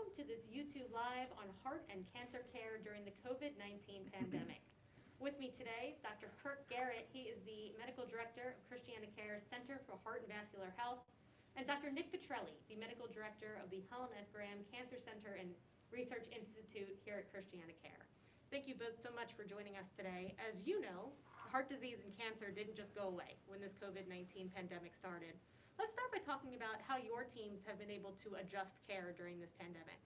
welcome to this YouTube Live on heart and cancer care during the COVID-19 pandemic. With me today is Dr. Kirk Garratt. He is the Medical Director of ChristianaCare Center for Heart and Vascular Health, and Dr. Nick Petrelli, the Medical Director of the Helen F. Cancer Center and Research Institute here at ChristianaCare. Thank you both so much for joining us today. As you know, heart disease and cancer didn't just go away when this COVID-19 pandemic started. Let's start by talking about how your teams have been able to adjust care during this pandemic.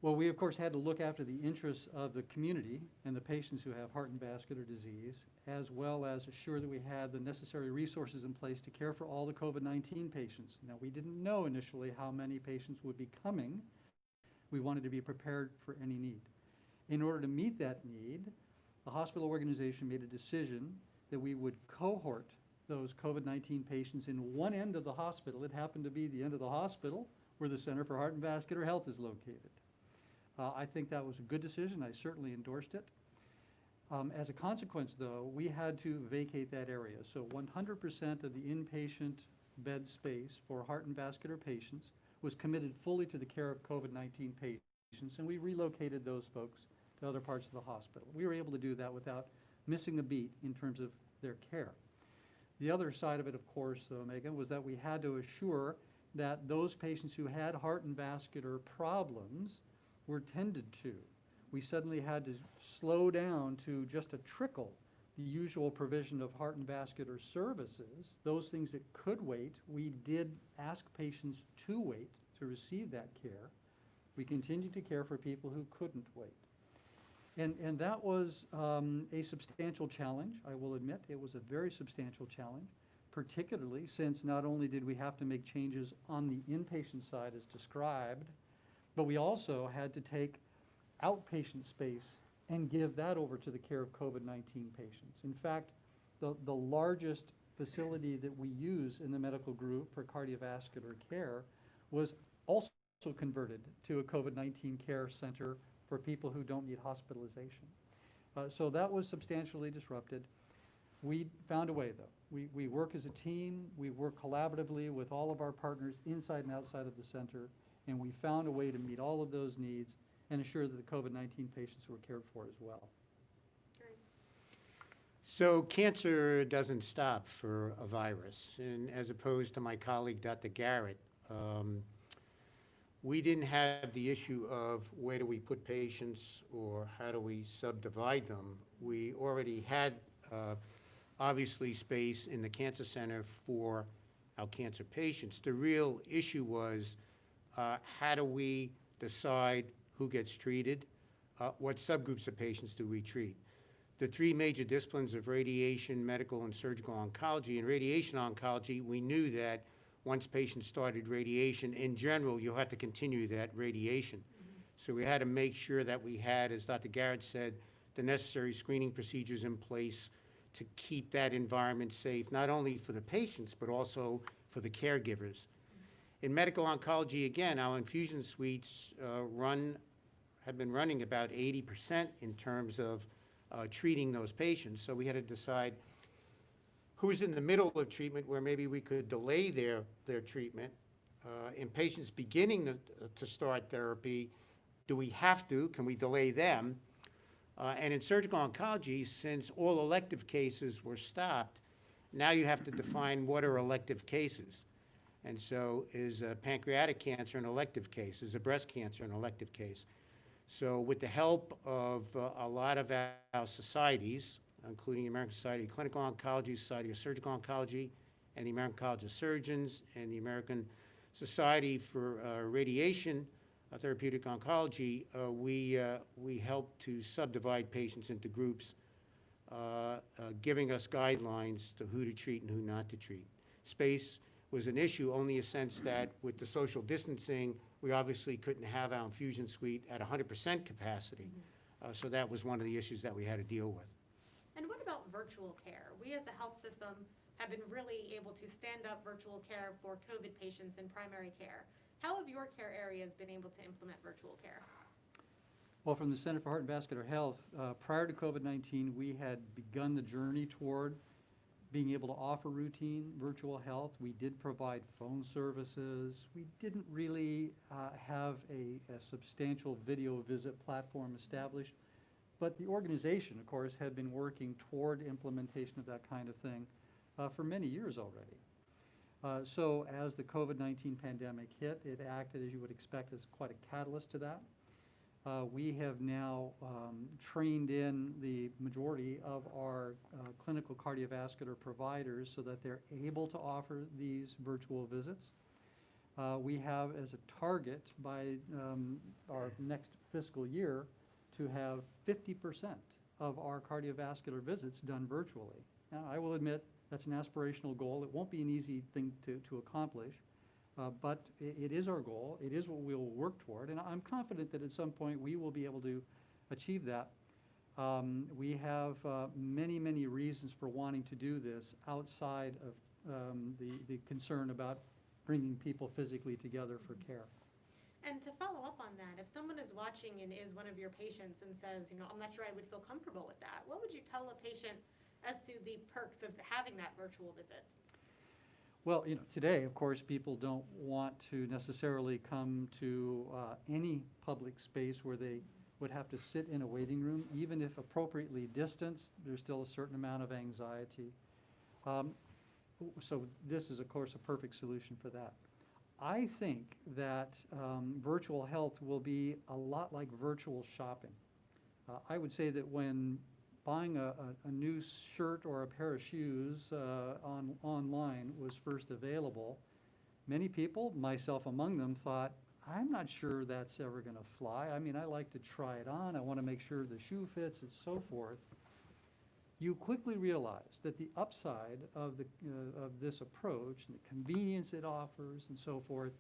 Well, we of course had to look after the interests of the community and the patients who have heart and vascular disease, as well as assure that we had the necessary resources in place to care for all the COVID-19 patients. Now, we didn't know initially how many patients would be coming. We wanted to be prepared for any need. In order to meet that need, the hospital organization made a decision that we would cohort those COVID-19 patients in one end of the hospital. It happened to be the end of the hospital where the Center for Heart and Vascular Health is located. I think that was a good decision. I certainly endorsed it. As a consequence, though, we had to vacate that area. So 100% of the inpatient bed space for heart and vascular patients was committed fully to the care of COVID-19 patients, and we relocated those folks to other parts of the hospital. We were able to do that without missing a beat in terms of their care. The other side of it, of course, though, Megan, was that we had to assure that those patients who had heart and vascular problems were tended to. We suddenly had to slow down to just a trickle the usual provision of heart and vascular services. Those things that could wait, we did ask patients to wait to receive that care. We continued to care for people who couldn't wait. And that was a substantial challenge, I will admit. It was a very substantial challenge, particularly since not only did we have to make changes on the inpatient side as described, but we also had to take outpatient space and give that over to the care of COVID-19 patients. In fact, the largest facility that we use in the medical group for cardiovascular care was also converted to a COVID-19 care center for people who don't need hospitalization. So that was substantially disrupted. We found a way, though. We work as a team. We work collaboratively with all of our partners inside and outside of the center, and we found a way to meet all of those needs and ensure that the COVID-19 patients were cared for as well. Great. So cancer doesn't stop for a virus, and as opposed to my colleague, Dr. Garratt, we didn't have the issue of where do we put patients or how do we subdivide them. We already had, obviously, space in the cancer center for our cancer patients. The real issue was how do we decide who gets treated, what subgroups of patients do we treat. The three major disciplines of radiation, medical, and surgical oncology. In radiation oncology, we knew that once patients started radiation, in general, you'll have to continue that radiation. So we had to make sure that we had, as Dr. Garratt said, the necessary screening procedures in place to keep that environment safe, not only for the patients, but also for the caregivers. In medical oncology, again, our infusion suites have been running about 80% in terms of treating those patients. So we had to decide who's in the middle of treatment where maybe we could delay their treatment. In patients beginning to start therapy, do we have to? Can we delay them? And in surgical oncology, since all elective cases were stopped, now you have to define what are elective cases. And so is pancreatic cancer an elective case? Is a breast cancer an elective case? So with the help of a lot of our societies, including the American Society of Clinical Oncology, Society of Surgical Oncology, and the American College of Surgeons, and the American Society for Radiation Therapeutic Oncology, we help to subdivide patients into groups, giving us guidelines to who to treat and who not to treat. Space was an issue only in the sense that with the social distancing, we obviously couldn't have our infusion suite at 100% capacity. So that was one of the issues that we had to deal with. And what about virtual care? We as a health system have been really able to stand up virtual care for COVID patients in primary care. How have your care areas been able to implement virtual care? Well, from the Center for Heart and Vascular Health, prior to COVID-19, we had begun the journey toward being able to offer routine virtual health. We did provide phone services. We didn't really have a substantial video visit platform established, but the organization, of course, had been working toward implementation of that kind of thing for many years already. So as the COVID-19 pandemic hit, it acted, as you would expect, as quite a catalyst to that. We have now trained in the majority of our clinical cardiovascular providers so that they're able to offer these virtual visits. We have as a target by our next fiscal year to have 50% of our cardiovascular visits done virtually. Now, I will admit that's an aspirational goal. It won't be an easy thing to accomplish. But it is our goal. It is what we'll work toward. And I'm confident that at some point we will be able to achieve that. We have many, many reasons for wanting to do this outside of the concern about bringing people physically together for care. And to follow up on that, if someone is watching and is one of your patients and says, I'm not sure I would feel comfortable with that, what would you tell a patient as to the perks of having that virtual visit? Well, today, of course, people don't want to necessarily come to any public space where they would have to sit in a waiting room. Even if appropriately distanced, there's still a certain amount of anxiety. So this is, of course, a perfect solution for that. I think that virtual health will be a lot like virtual shopping. I would say that when buying a new shirt or a pair of shoes online was first available, many people, myself among them, thought, I'm not sure that's ever going to fly. I mean, I like to try it on. I want to make sure the shoe fits and so forth. You quickly realize that the upside of this approach, and the convenience it offers and so forth,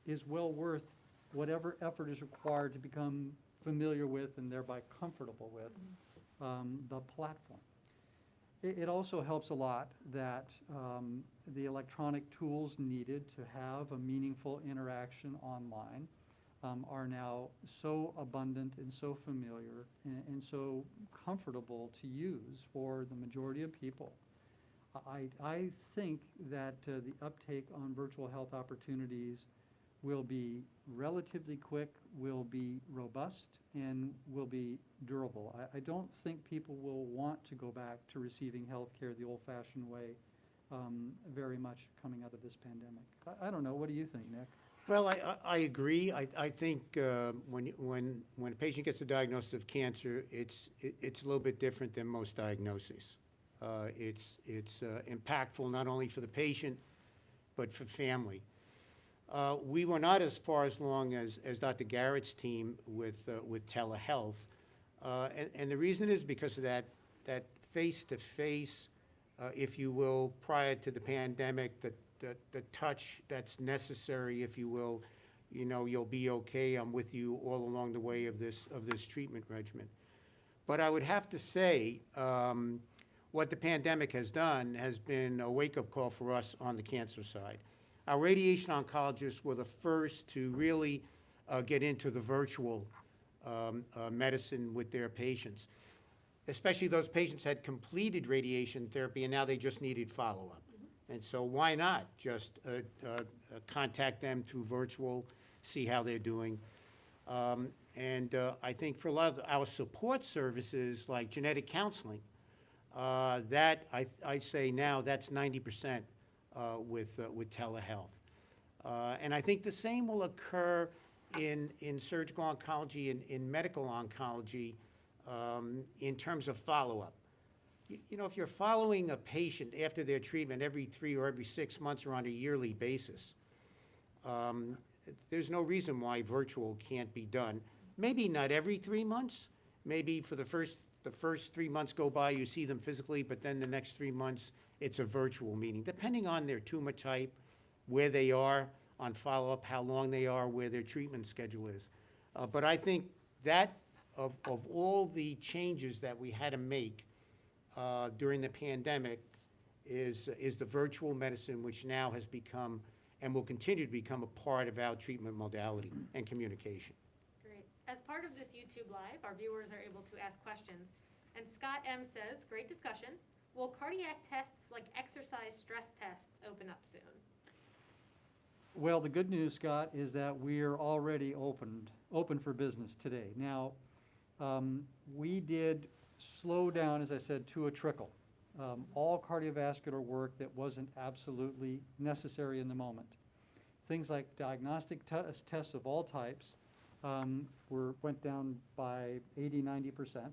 is well worth whatever effort is required to become familiar with and thereby comfortable with the platform. It also helps a lot that the electronic tools needed to have a meaningful interaction online are now so abundant and so familiar and so comfortable to use for the majority of people. I think that the uptake on virtual health opportunities will be relatively quick, will be robust, and will be durable. I don't think people will want to go back to receiving health care the old-fashioned way very much coming out of this pandemic. I don't know. What do you think, Nick? Well, I agree. I think when a patient gets a diagnosis of cancer, it's a little bit different than most diagnoses. It's impactful not only for the patient, but for family. We were not as far along as Dr. Garratt's team with telehealth, and the reason is because of that face-to-face, if you will, prior to the pandemic, the touch that's necessary, if you will. You'll be okay. I'm with you all along the way of this treatment regimen. But I would have to say, what the pandemic has done has been a wake-up call for us on the cancer side. Our radiation oncologists were the first to really get into the virtual medicine with their patients. Especially those patients had completed radiation therapy and now they just needed follow-up. And so why not just contact them through virtual, see how they're doing. I think for a lot of our support services like genetic counseling, that I say now that's 90% with telehealth. And I think the same will occur in surgical oncology, in medical oncology, in terms of follow-up. If you're following a patient after their treatment every 3 or every 6 months or on a yearly basis, there's no reason why virtual can't be done. Maybe not every 3 months. Maybe for the first 3 months go by, you see them physically, but then the next 3 months, it's a virtual meeting, depending on their tumor type, where they are on follow-up, how long they are, where their treatment schedule is. But I think that of all the changes that we had to make during the pandemic is the virtual medicine, which now has become and will continue to become a part of our treatment modality and communication. Great. As part of this YouTube Live, our viewers are able to ask questions. And Scott M. says, great discussion. Will cardiac tests like exercise stress tests open up soon? Well, the good news, Scott, is that we're already open for business today. Now, we did slow down, as I said, to a trickle. All cardiovascular work that wasn't absolutely necessary in the moment. Things like diagnostic tests of all types went down by 80–90%.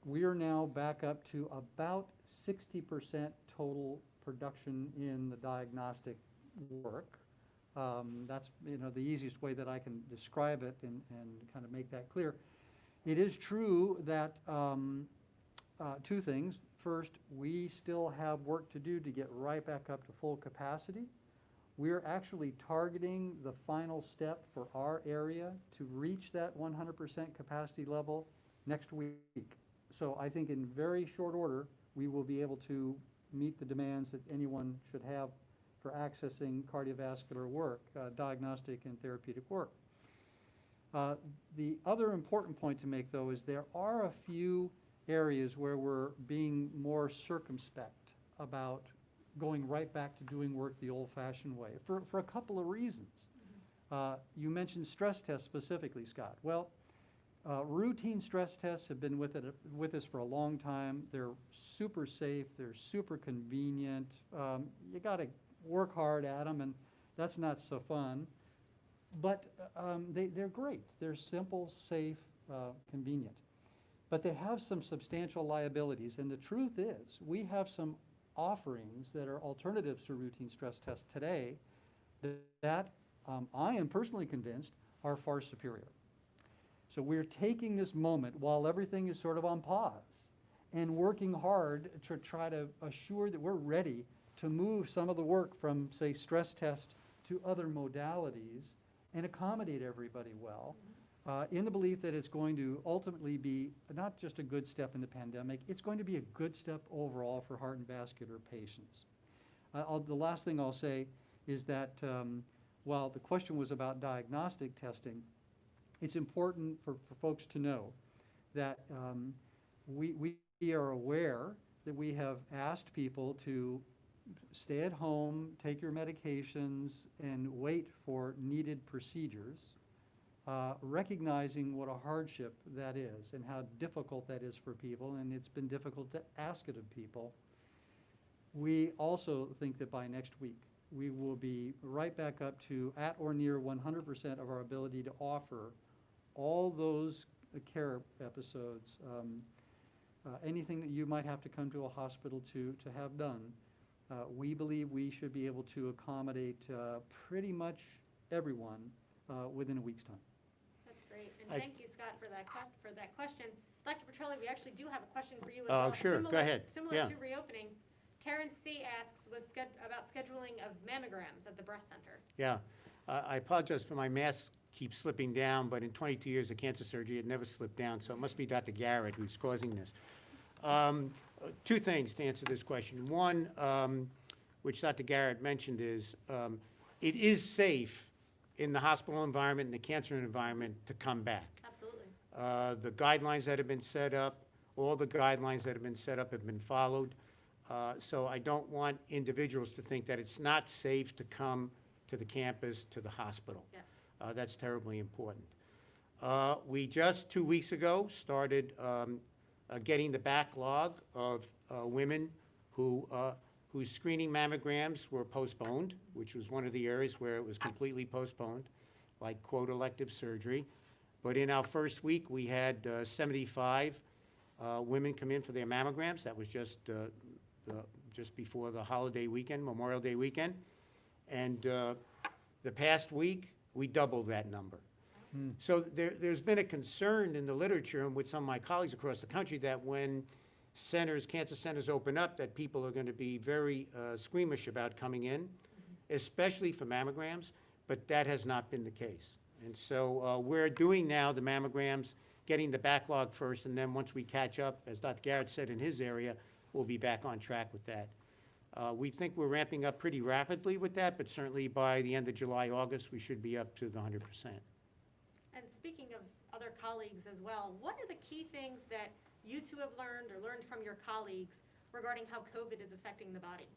We are now back up to about 60% total production in the diagnostic work. That's the easiest way that I can describe it and kind of make that clear. It is true that two things. First, we still have work to do to get right back up to full capacity. We're actually targeting the final step for our area to reach that 100% capacity level next week. So I think in very short order, we will be able to meet the demands that anyone should have for accessing cardiovascular work, diagnostic and therapeutic work. The other important point to make, though, is there are a few areas where we're being more circumspect about going right back to doing work the old-fashioned way for a couple of reasons. You mentioned stress tests specifically, Scott. Well, routine stress tests have been with us for a long time. They're super safe. They're super convenient. You got to work hard at them, and that's not so fun. But they're great. They're simple, safe, convenient. But they have some substantial liabilities. And the truth is, we have some offerings that are alternatives to routine stress tests today that I am personally convinced are far superior. So we're taking this moment while everything is sort of on pause and working hard to try to assure that we're ready to move some of the work from, say, stress test to other modalities and accommodate everybody well, in the belief that it's going to ultimately be not just a good step in the pandemic, it's going to be a good step overall for heart and vascular patients. The last thing I'll say is that while the question was about diagnostic testing, it's important for folks to know that we are aware that we have asked people to stay at home, take your medications, and wait for needed procedures, recognizing what a hardship that is and how difficult that is for people, and it's been difficult to ask it of people. We also think that by next week, we will be right back up to at or near 100% of our ability to offer all those care episodes, anything that you might have to come to a hospital to have done. We believe we should be able to accommodate pretty much everyone within a week's time. That's great. And thank you, Scott, for that question. Dr. Petrelli, we actually do have a question for you as well. Sure, go ahead. Similar to reopening. Karen C. asks about scheduling of mammograms at the breast center. Yeah, I apologize for my mask keeps slipping down, but in 22 years of cancer surgery, it never slipped down, so it must be Dr. Garratt who's causing this. Two things to answer this question. One, which Dr. Garratt mentioned, is it is safe in the hospital environment and the cancer environment to come back. Absolutely. The guidelines that have been set up, all the guidelines that have been set up have been followed. So I don't want individuals to think that it's not safe to come to the campus, to the hospital. Yes. That's terribly important. We just 2 weeks ago started getting the backlog of women whose screening mammograms were postponed, which was one of the areas where it was completely postponed, like, quote, elective surgery. But in our first week, we had 75 women come in for their mammograms. That was just before the holiday weekend, Memorial Day weekend. And the past week, we doubled that number. So there's been a concern in the literature and with some of my colleagues across the country that when cancer centers open up, that people are going to be very squeamish about coming in, especially for mammograms, but that has not been the case. And so we're doing now the mammograms, getting the backlog first, and then once we catch up, as Dr. Garratt said in his area, we'll be back on track with that. We think we're ramping up pretty rapidly with that, but certainly by the end of July, August, we should be up to the 100%. And speaking of other colleagues as well, what are the key things that you two have learned or learned from your colleagues regarding how COVID is affecting the body?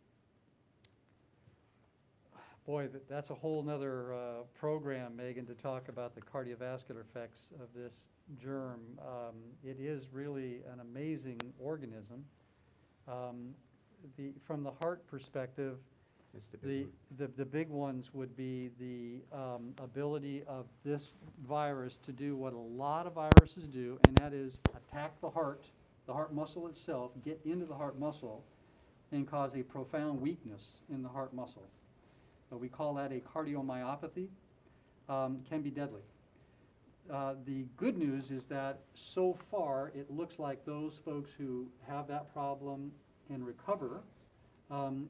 Boy, that's a whole nother program, Megan, to talk about the cardiovascular effects of this germ. It is really an amazing organism. From the heart perspective, That's the big one. the big ones would be the ability of this virus to do what a lot of viruses do, and that is attack the heart muscle itself, get into the heart muscle, and cause a profound weakness in the heart muscle. We call that a cardiomyopathy. Can be deadly. The good news is that so far it looks like those folks who have that problem and recover,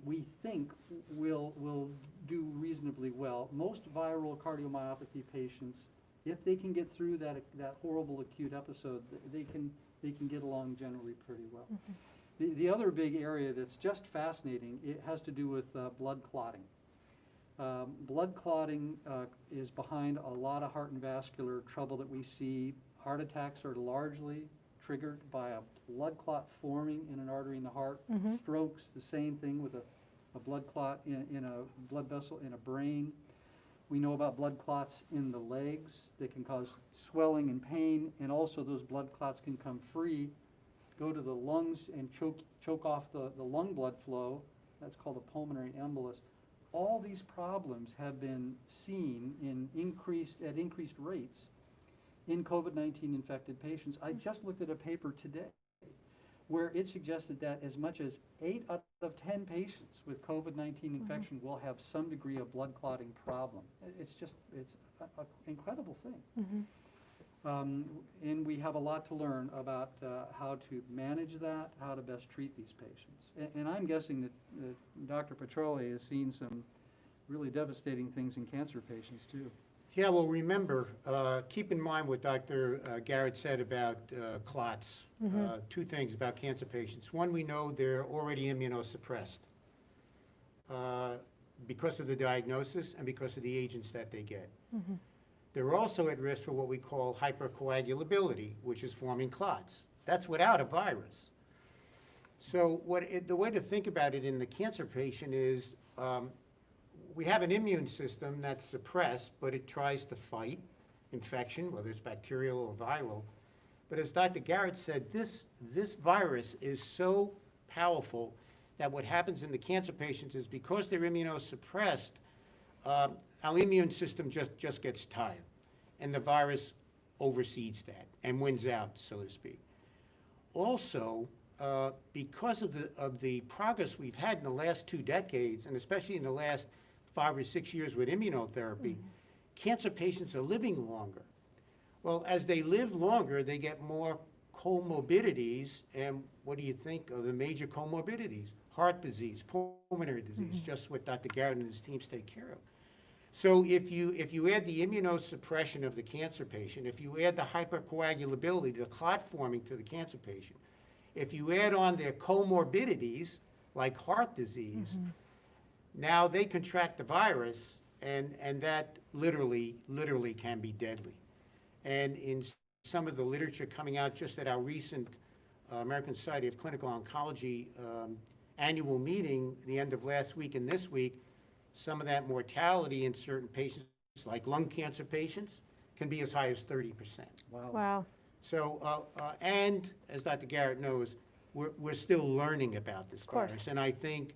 we think will do reasonably well. Most viral cardiomyopathy patients, if they can get through that horrible acute episode, they can get along generally pretty well. Mm-hmm. The other big area that's just fascinating, it has to do with blood clotting. Blood clotting is behind a lot of heart and vascular trouble that we see. Heart attacks are largely triggered by a blood clot forming in an artery in the heart. Mm-hmm. Strokes, the same thing with a blood clot in a blood vessel in a brain. We know about blood clots in the legs. They can cause swelling and pain, and also those blood clots can come free, go to the lungs and choke off the lung blood flow. That's called a pulmonary embolus. All these problems have been seen at increased rates in COVID-19 infected patients. I just looked at a paper today where it suggested that as much as 8 out of 10 patients with COVID-19 infection will have some degree of blood clotting problem. It's an incredible thing. And we have a lot to learn about how to manage that, how to best treat these patients. And I'm guessing that Dr. Petrelli has seen some really devastating things in cancer patients too. Yeah, well, remember, keep in mind what Dr. Garratt said about clots. Two things about cancer patients. One, we know they're already immunosuppressed because of the diagnosis and because of the agents that they get. They're also at risk for what we call hypercoagulability, which is forming clots. That's without a virus. So the way to think about it in the cancer patient is we have an immune system that's suppressed, but it tries to fight infection, whether it's bacterial or viral. But as Dr. Garratt said, this virus is so powerful that what happens in the cancer patients is because they're immunosuppressed, our immune system just gets tired, and the virus oversees that and wins out, so to speak. Also, because of the progress we've had in the last 2 decades, and especially in the last 5 or 6 years with immunotherapy, cancer patients are living longer. Well, as they live longer, they get more comorbidities, and what do you think are the major comorbidities? Heart disease, pulmonary disease, just what Dr. Garratt and his teams take care of. So if you add the immunosuppression of the cancer patient, if you add the hypercoagulability, the clot forming to the cancer patient, if you add on their comorbidities, like heart disease, now they contract the virus, and that literally can be deadly. And in some of the literature coming out just at our recent American Society of Clinical Oncology annual meeting, the end of last week and this week, some of that mortality in certain patients, like lung cancer patients, can be as high as 30%. Wow. So, and as Dr. Garratt knows, we're still learning about this virus. And I think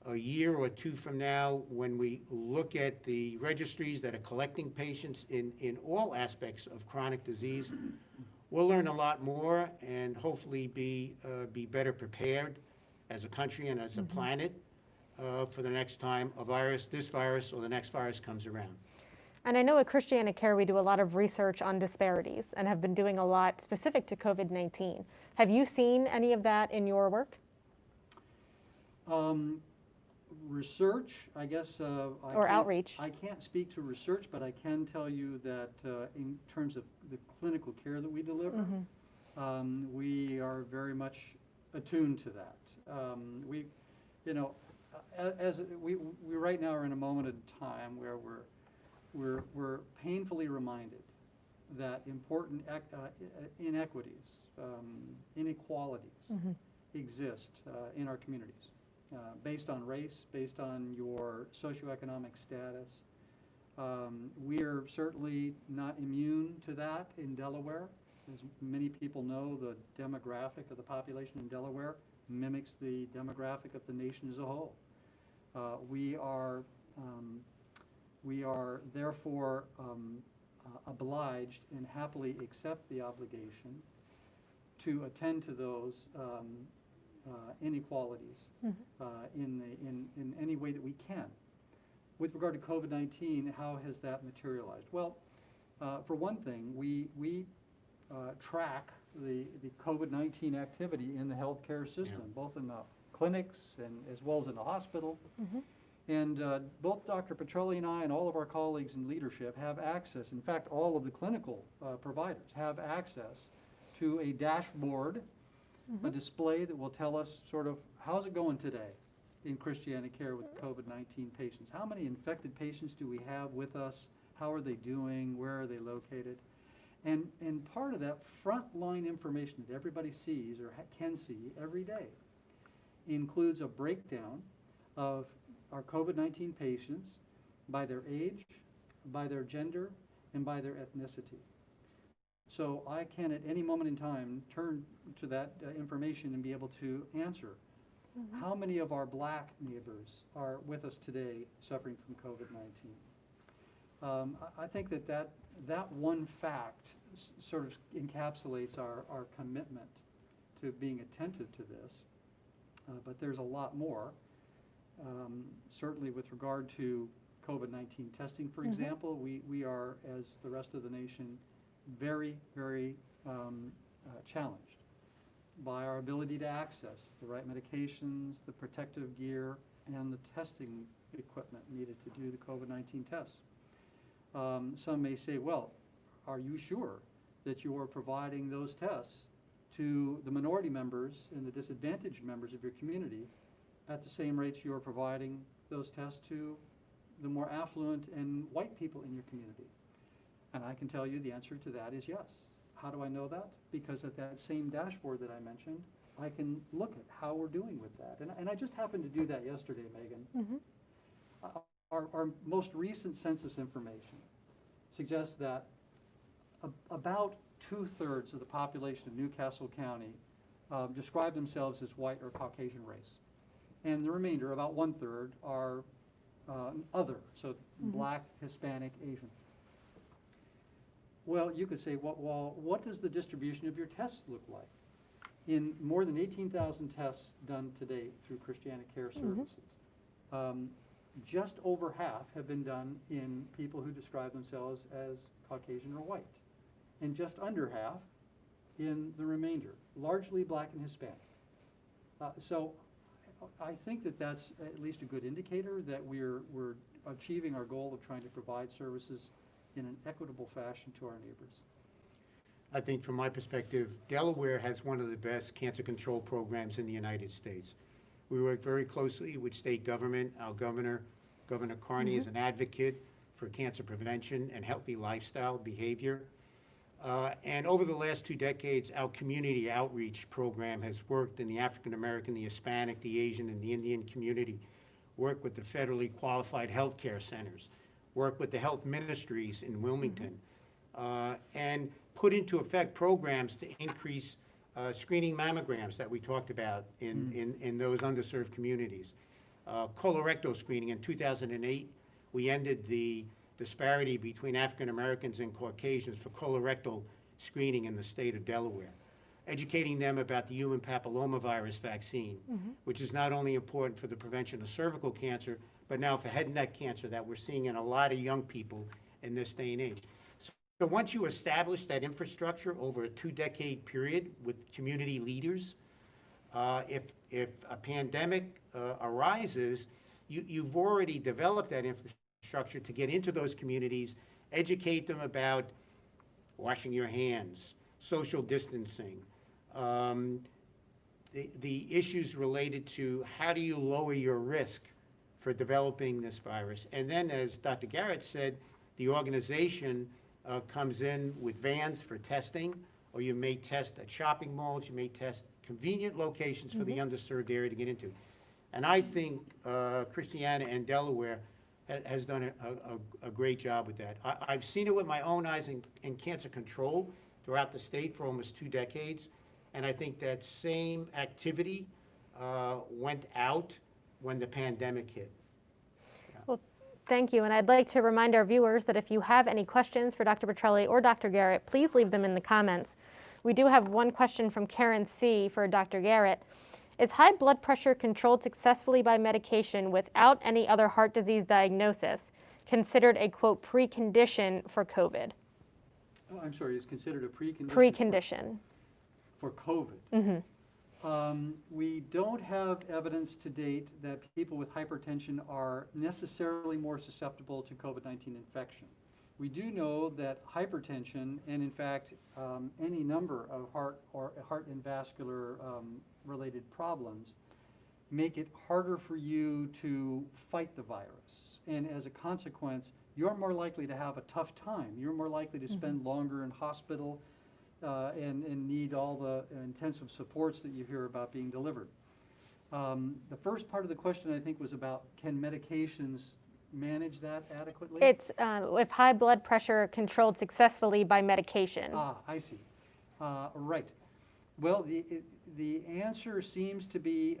a year or 2 from now, when we look at the registries that are collecting patients in all aspects of chronic disease, we'll learn a lot more and hopefully be better prepared as a country and as a planet for the next time this virus or the next virus comes around. And I know at ChristianaCare we do a lot of research on disparities and have been doing a lot specific to COVID-19. Have you seen any of that in your work? Research, I guess. Or outreach. I can't speak to research, but I can tell you that in terms of the clinical care that we deliver, we are very much attuned to that. We right now are in a moment in time where we're painfully reminded that important inequities, inequalities exist in our communities based on race, based on your socioeconomic status. We're certainly not immune to that in Delaware. As many people know, the demographic of the population in Delaware mimics the demographic of the nation as a whole. We are therefore obliged and happily accept the obligation to attend to those inequalities in any way that we can. With regard to COVID-19, how has that materialized? Well, for one thing, we track the COVID-19 activity in the healthcare system, both in the clinics and as well as in the hospital. And both Dr. Petrelli and I and all of our colleagues in leadership have access, in fact, all of the clinical providers have access to a dashboard, a display that will tell us sort of how's it going today in ChristianaCare with COVID-19 patients. How many infected patients do we have with us? How are they doing? Where are they located? And part of that frontline information that everybody sees or can see every day includes a breakdown of our COVID-19 patients by their age, by their gender, and by their ethnicity. So I can at any moment in time turn to that information and be able to answer how many of our black neighbors are with us today suffering from COVID-19. I think that one fact sort of encapsulates our commitment to being attentive to this, but there's a lot more. Certainly with regard to COVID-19 testing, for example, we are, as the rest of the nation, very, very challenged by our ability to access the right medications, the protective gear, and the testing equipment needed to do the COVID-19 tests. Some may say, well, are you sure that you are providing those tests to the minority members and the disadvantaged members of your community at the same rates you are providing those tests to the more affluent and white people in your community? And I can tell you the answer to that is yes. How do I know that? Because at that same dashboard that I mentioned, I can look at how we're doing with that. And I just happened to do that yesterday, Megan. Our most recent census information suggests that about 2/3 of the population of Newcastle County describe themselves as white or Caucasian race. And the remainder, about 1/3, are other, so black, Hispanic, Asian. Well, you could say, well, what does the distribution of your tests look like? In more than 18,000 tests done to date through ChristianaCare services, just over half have been done in people who describe themselves as Caucasian or white, and just under half in the remainder, largely black and Hispanic. So I think that that's at least a good indicator that we're achieving our goal of trying to provide services in an equitable fashion to our neighbors. I think from my perspective, Delaware has one of the best cancer control programs in the United States. We work very closely with state government. Our Governor Carney, is an advocate for cancer prevention and healthy lifestyle behavior. And over the last 2 decades, our community outreach program has worked in the African American, the Hispanic, the Asian, and the Indian community, worked with the federally qualified healthcare centers, worked with the health ministries in Wilmington, and put into effect programs to increase screening mammograms that we talked about in those underserved communities. Colorectal screening in 2008, we ended the disparity between African Americans and Caucasians for colorectal screening in the state of Delaware, educating them about the human papillomavirus vaccine, which is not only important for the prevention of cervical cancer, but now for head and neck cancer that we're seeing in a lot of young people in this day and age. So once you establish that infrastructure over a 2-decade period with community leaders, if a pandemic arises, you've already developed that infrastructure to get into those communities, educate them about washing your hands, social distancing, the issues related to how do you lower your risk for developing this virus. And then, as Dr. Garratt said, the organization comes in with vans for testing, or you may test at shopping malls, you may test convenient locations for the underserved area to get into. And I think Christiana and Delaware has done a great job with that. I've seen it with my own eyes in cancer control throughout the state for almost 2 decades, and I think that same activity went out when the pandemic hit. Well, thank you. And I'd like to remind our viewers that if you have any questions for Dr. Petrelli or Dr. Garratt, please leave them in the comments. We do have one question from Karen C. for Dr. Garratt. Is high blood pressure controlled successfully by medication without any other heart disease diagnosis considered a, quote, precondition for COVID? Oh, I'm sorry, is considered a precondition? Precondition. For COVID. We don't have evidence to date that people with hypertension are necessarily more susceptible to COVID-19 infection. We do know that hypertension, and in fact, any number of heart and vascular related problems, make it harder for you to fight the virus. And as a consequence, you're more likely to have a tough time. You're more likely to spend longer in hospital and need all the intensive supports that you hear about being delivered. The first part of the question, I think, was about can medications manage that adequately? It's if high blood pressure controlled successfully by medication. Ah, I see. Right. Well, the answer seems to be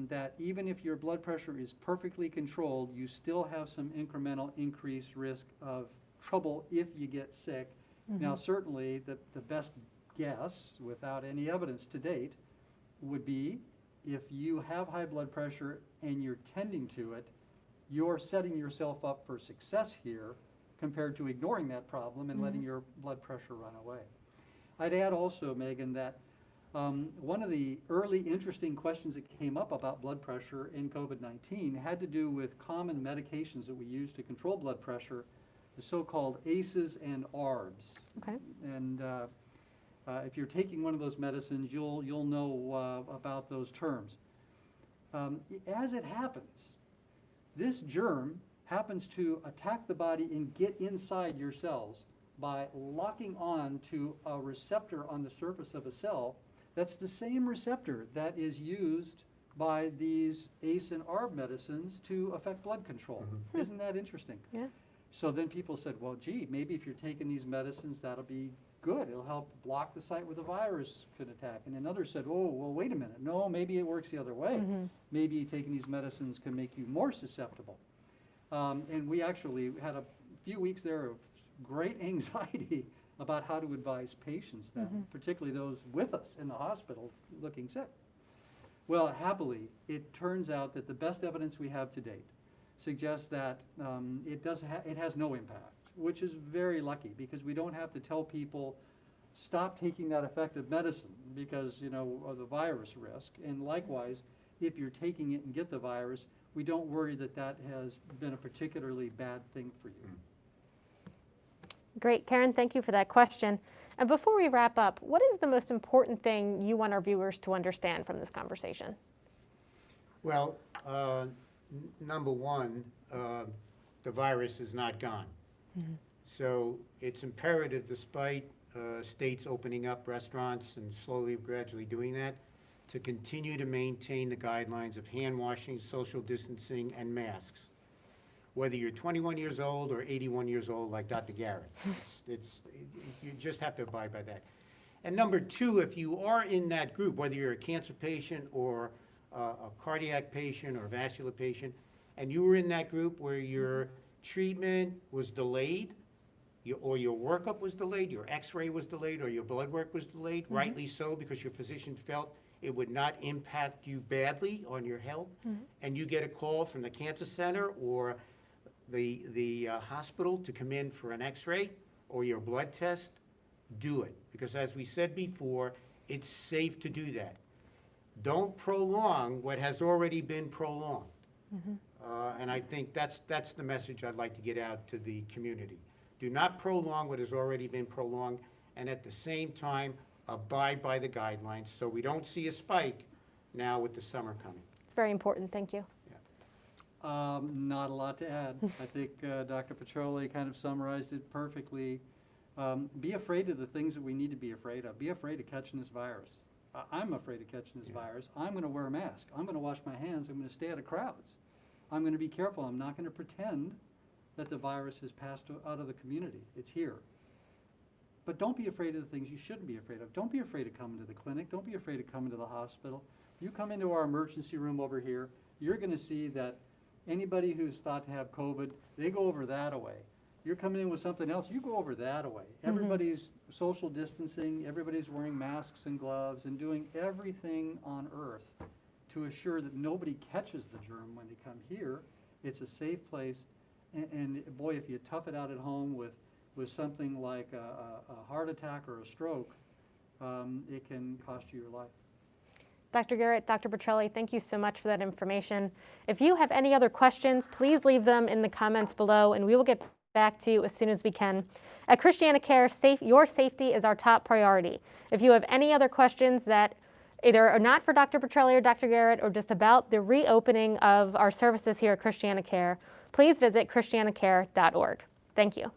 that even if your blood pressure is perfectly controlled, you still have some incremental increased risk of trouble if you get sick. Now, certainly, the best guess, without any evidence to date, would be if you have high blood pressure and you're tending to it, you're setting yourself up for success here compared to ignoring that problem and letting your blood pressure run away. I'd add also, Megan, that one of the early interesting questions that came up about blood pressure in COVID-19 had to do with common medications that we use to control blood pressure, the so-called ACEs and ARBs. Okay. And if you're taking one of those medicines, you'll know about those terms. As it happens, this germ happens to attack the body and get inside your cells by locking on to a receptor on the surface of a cell. That's the same receptor that is used by these ACE and ARB medicines to affect blood control. Isn't that interesting? Yeah. So then people said, well, gee, maybe if you're taking these medicines, that'll be good. It'll help block the site where the virus could attack. And then others said, oh, well, wait a minute. No, maybe it works the other way. Maybe taking these medicines can make you more susceptible. And we actually had a few weeks there of great anxiety about how to advise patients then, particularly those with us in the hospital looking sick. Well, happily, it turns out that the best evidence we have to date suggests that it has no impact, which is very lucky because we don't have to tell people stop taking that effective medicine because, of the virus risk. And likewise, if you're taking it and get the virus, we don't worry that has been a particularly bad thing for you. Great. Karen, thank you for that question. And before we wrap up, what is the most important thing you want our viewers to understand from this conversation? Well, number one, the virus is not gone. So it's imperative, despite states opening up restaurants and slowly, gradually doing that, to continue to maintain the guidelines of hand washing, social distancing, and masks. Whether you're 21 years old or 81 years old, like Dr. Garratt, you just have to abide by that. And number two, if you are in that group, whether you're a cancer patient or a cardiac patient or a vascular patient, and you were in that group where your treatment was delayed, or your workup was delayed, your x-ray was delayed, or your blood work was delayed, rightly so, because your physician felt it would not impact you badly on your health, and you get a call from the cancer center or the hospital to come in for an x-ray or your blood test, do it. Because as we said before, it's safe to do that. Don't prolong what has already been prolonged. And I think that's the message I'd like to get out to the community. Do not prolong what has already been prolonged, and at the same time, abide by the guidelines so we don't see a spike now with the summer coming. It's very important. Thank you. Not a lot to add. I think Dr. Petrelli kind of summarized it perfectly. Be afraid of the things that we need to be afraid of. Be afraid of catching this virus. I'm afraid of catching this virus. I'm going to wear a mask. I'm going to wash my hands. I'm going to stay out of crowds. I'm going to be careful. I'm not going to pretend that the virus has passed out of the community. It's here. But don't be afraid of the things you shouldn't be afraid of. Don't be afraid of coming to the clinic. Don't be afraid of coming to the hospital. You come into our emergency room over here, you're going to see that anybody who's thought to have COVID, they go over that away. You're coming in with something else, you go over that away. Everybody's social distancing, everybody's wearing masks and gloves and doing everything on earth to assure that nobody catches the germ when they come here. It's a safe place. And boy, if you tough it out at home with something like a heart attack or a stroke, it can cost you your life. Dr. Garratt, Dr. Petrelli, thank you so much for that information. If you have any other questions, please leave them in the comments below, and we will get back to you as soon as we can. At ChristianaCare, your safety is our top priority. If you have any other questions that either are not for Dr. Petrelli or Dr. Garratt or just about the reopening of our services here at ChristianaCare, please visit ChristianaCare.org. Thank you.